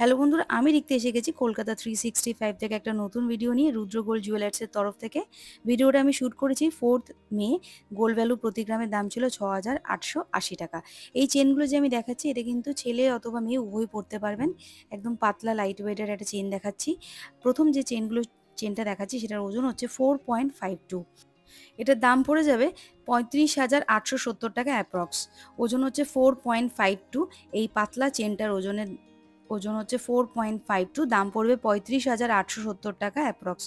Hello বন্ধুরা, আমি লিখতে এসে গেছি কলকাতা 365 থেকে একটা নতুন ভিডিও নিয়ে রুদ্র গোল্ড জুয়েলার্সের তরফ থেকে। ভিডিওটা আমি শ্যুট করেছি 4th মে। গোল্ড ভ্যালু প্রতি গ্রামের দাম ছিল ৬,৮৮০ টাকা। এই চেনগুলো যে আমি দেখাচ্ছি এটা কিন্তু ছেলে অথবা মেয়ে উভয় পরতে পারবেন। একদম পাতলা লাইট ওয়েটের একটা চেন দেখাচ্ছি। প্রথম যে চেনটা দেখাচ্ছি সেটার ওজন হচ্ছে 4.52। এটার দাম পড়ে যাবে ৩৫,৮৭০ টাকা অ্যাপ্রক্স। ওজন হচ্ছে 4.52। এই পাতলা চেনটার ওজন হচ্ছে 4.52, দাম পড়বে ৩৫,৮৭০ টাকা অ্যাপ্রক্স।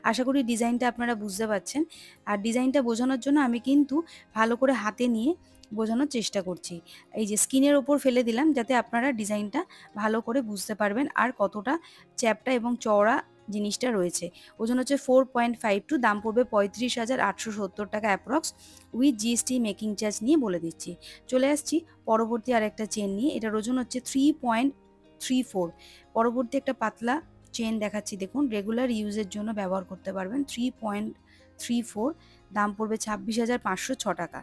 আশা করি ডিজাইনটা আপনারা বুঝতে পারছেন। আর ডিজাইনটা বোঝানোর জন্য আমি কিন্তু ভালো করে হাতে নিয়ে বোঝানোর চেষ্টা করছি। এই যে স্ক্রিনের ওপর ফেলে দিলাম যাতে আপনারা ডিজাইনটা ভালো করে বুঝতে পারবেন আর কতটা চ্যাপ্টা এবং চওড়া জিনিসটা রয়েছে। ওজন হচ্ছে 4.52, দাম পড়বে ৩৫,৮৭০ টাকা approx with GST making charge নিয়ে বলে দিচ্ছি। চলে আসছি পরবর্তী আরেকটা চেন নিয়ে। এটার ওজন হচ্ছে 3.34। পরবর্তী একটা পাতলা চেন দেখাচ্ছি, দেখুন রেগুলার ইউজের জন্য ব্যবহার করতে পারবেন। 3.34, দাম পড়বে ২৬,৫০৬ টাকা।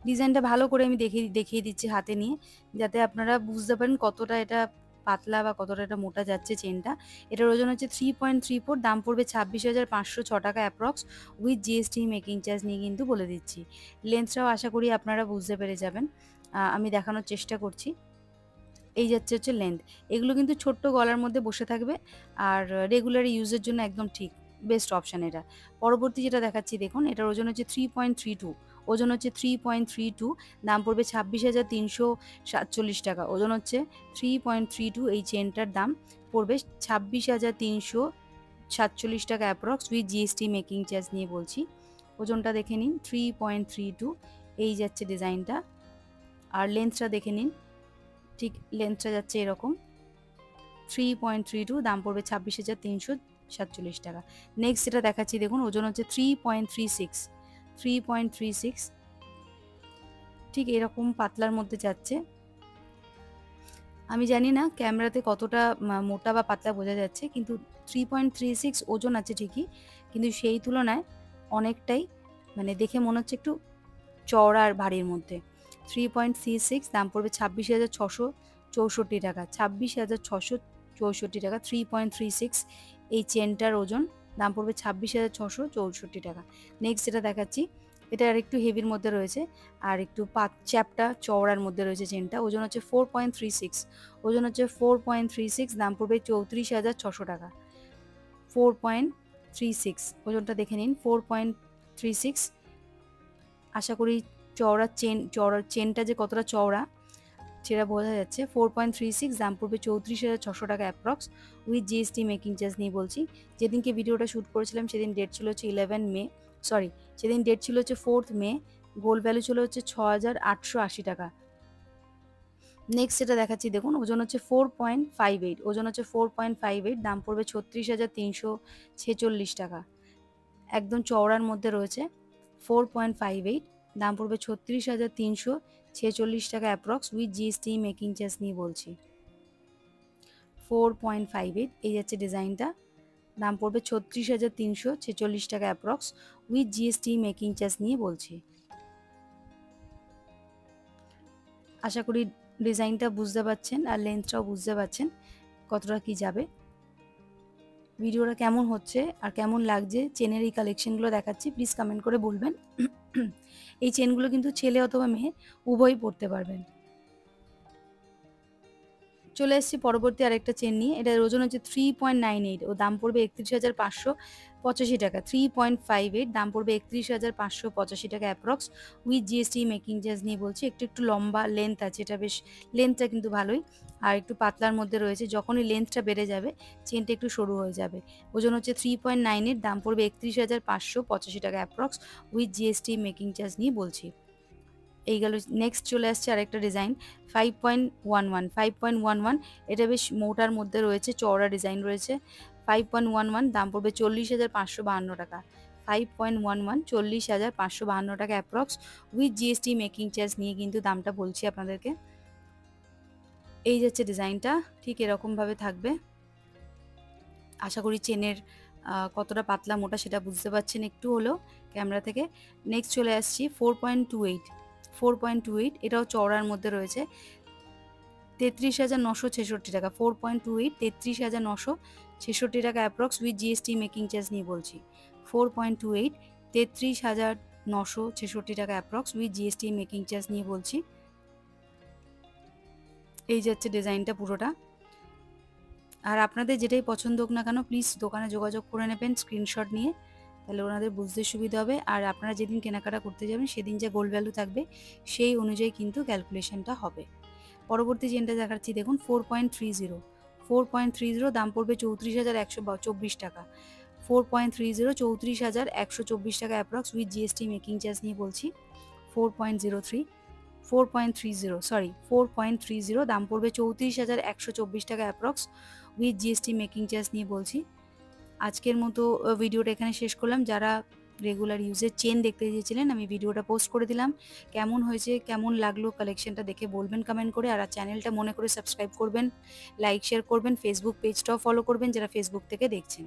ডিজাইনটা ভালো করে আমি দেখিয়ে দিচ্ছি হাতে নিয়ে, যাতে আপনারা বুঝতে পারেন কতটা এটা পাতলা বা কতটা এটা মোটা যাচ্ছে চেনটা। এটার ওজন হচ্ছে 3.34, দাম পড়বে ২৬,৫০৬ টাকা approx with GST making charge নিয়ে কিন্তু বলে দিচ্ছি। লেন্থটাও আশা করি আপনারা বুঝতে পেরে যাবেন। আমি দেখানোর চেষ্টা করছি। এই হচ্ছে লেন্থ। এগুলো কিন্তু ছোট্ট গলার মধ্যে বসে থাকবে আর রেগুলার ইউজের জন্য একদম ঠিক বেস্ট অপশন এটা। পরবর্তী যেটা দেখাচ্ছি দেখুন, এটার ওজন হচ্ছে 3.32। ওজন হচ্ছে 3.32, দাম পড়বে ২৬,৩৪৭ টাকা। ওজন হচ্ছে 3.32। এই চেনটার দাম পড়বে ২৬,৩৪৭ টাকা approx with GST making charge নিয়ে বলছি। ওজনটা দেখে নিন, 3.32। এই যাচ্ছে ডিজাইনটা। আর লেন্থটা দেখে নিন, ঠিক লেন্থটা যাচ্ছে এরকম 3.32, দাম পড়বে ২৬,৩৪৭ টাকা। নেক্সট যেটা দেখাচ্ছি দেখুন, ওজন হচ্ছে 3.36। ঠিক এরকম পাতলার মধ্যে যাচ্ছে। আমি জানি না ক্যামেরাতে কতটা মোটা বা পাতলা বোঝা যাচ্ছে, কিন্তু 3.36 ওজন আছে ঠিকই, কিন্তু সেই তুলনায় অনেকটাই দেখে মনে হচ্ছে একটু চওড়া আর ভারীর মধ্যে। 3.36, দাম পড়বে ২৬,৬৬৪ টাকা। ২৬,৬৬৪ টাকা। 3.36 এই চেনটার ওজন, দাম পড়বে ২৬,৬৬৪ টাকা। নেক্সট যেটা দেখাচ্ছি, এটা আর একটু হেভির মধ্যে রয়েছে আর একটু চ্যাপ্টা চওড়ার মধ্যে রয়েছে চেনটা। ওজন হচ্ছে 4.36। ওজন হচ্ছে 4.36, দাম পড়বে ৩৪,৬০০ টাকা। 4.36 ওজনটা দেখে নিন, 4.36। আশা করি চওড়ার চেনটা যে কতটা চওড়া সেটা বোঝা যাচ্ছে। 4.36, দাম পড়বে ৩৪,৬০০ টাকা approx with GST making charge নিয়ে বলছি। যেদিনকে ভিডিওটা শ্যুট করেছিলাম সেদিন ডেট ছিল হচ্ছে 11 মে, সরি সেদিন ডেট ছিল হচ্ছে 4th মে। গোল্ড ভ্যালু ছিল হচ্ছে ৬,৮৮০ টাকা। নেক্সট যেটা দেখাচ্ছি দেখুন, ওজন হচ্ছে 4.58। ওজন হচ্ছে 4.58, দাম পড়বে ৩৬,৩46 টাকা। একদম চওড়ার মধ্যে রয়েছে। 4.58, দাম পড়বে ৩৬,৩46 টাকা approx with GST making charge নিয়ে বলছি। 4.58, এই যাচ্ছে ডিজাইনটা। দাম পড়বে ৩৬,৩46 টাকা approx with GST making charge নিয়ে বলছি। আশা করি ডিজাইনটা বুঝতে পারছেন আর লেন্থটাও বুঝতে পারছেন কতটা কি যাবে। ভিডিওটা কেমন হচ্ছে আর কেমন লাগছে, চেনের এই কালেকশনগুলো দেখাচ্ছি, প্লিজ কমেন্ট করে বলবেন। এই চেনগুলো কিন্তু ছেলে অথবা মেয়ে উভয়ই পরতে পারবেন। চলে এসেছি পরবর্তী আরেকটা চেন নিয়ে। এটার ওজন হচ্ছে 3.98 ও দাম পড়বে ৩১,৫৮৫ টাকা। 3.58, দাম পড়বে ৩১,৫৮৫ টাকা approx with GST making charge নিয়ে বলছি। একটু লম্বা লেন্থ আছে, এটা বেশ লেন্থটা কিন্তু ভালোই আর একটু পাতলার মধ্যে রয়েছে। যখনই লেন্থটা বেড়ে যাবে চেনটা একটু সরু হয়ে যাবে। ওজন হচ্ছে 3.98, দাম পড়বে ৩১,৫৮৫ টাকা approx with GST making charge নিয়ে বলছি। এই গেল। নেক্সট চলে আসছে আরেকটা ডিজাইন 5.11। এটা বেশ মোটার মধ্যে রয়েছে, চওড়া ডিজাইন রয়েছে। 5.11, দাম পড়বে ৪০,৫৫২ টাকা। 5.11, ৪০,৫৫২ টাকা approx with GST making charge নিয়ে কিন্তু দামটা বলছি আপনাদেরকে। এই যাচ্ছে ডিজাইনটা, ঠিক এরকমভাবে থাকবে। আশা করি চেনের কতটা পাতলা মোটা সেটা বুঝতে পারছেন একটু হলেও ক্যামেরা থেকে। নেক্সট চলে আসছি 4.28। এটাও চওড়ার মধ্যে রয়েছে। 33,966 টাকা, 4.28, 33,966 টাকা approx with GST making charge নিয়ে বলছি। 4.28, 33,966 টাকা approx with GST making charge নিয়ে বলছি। এই যাচ্ছে ডিজাইনটা পুরোটা। আর আপনাদের যেটাই পছন্দ হোক না কেন প্লিজ দোকানে যোগাযোগ করে নেবেন স্ক্রিনশট নিয়ে, তাহলে ওনাদের বুঝতে সুবিধা হবে। আর আপনারা যেদিন কেনাকাটা করতে যাবেন সেদিন যে গোল্ড ভ্যালু থাকবে সেই অনুযায়ী কিন্তু ক্যালকুলেশনটা হবে। পরবর্তী চেনটা দেখাচ্ছি দেখুন 4.30, 4.30 দাম পড়বে 34,124 টাকা। 4.30, 34,124 টাকা approx with GST making charge নিয়ে বলছি। 4.03, 4.30 দাম পড়বে 34,124 টাকা approx with GST making charge নিয়ে বলছি। আজকের মতো ভিডিওটা এখানে শেষ করলাম। যারা রেগুলার ইউজের চেন দেখতে চেয়েছিলেন আমি ভিডিওটা পোস্ট করে দিলাম। কেমন হয়েছে, কেমন লাগলো কালেকশনটা দেখে বলবেন কমেন্ট করে। আর চ্যানেলটা মনে করে সাবস্ক্রাইব করবেন, লাইক শেয়ার করবেন, ফেসবুক পেজটাও ফলো করবেন যারা ফেসবুক থেকে দেখছেন।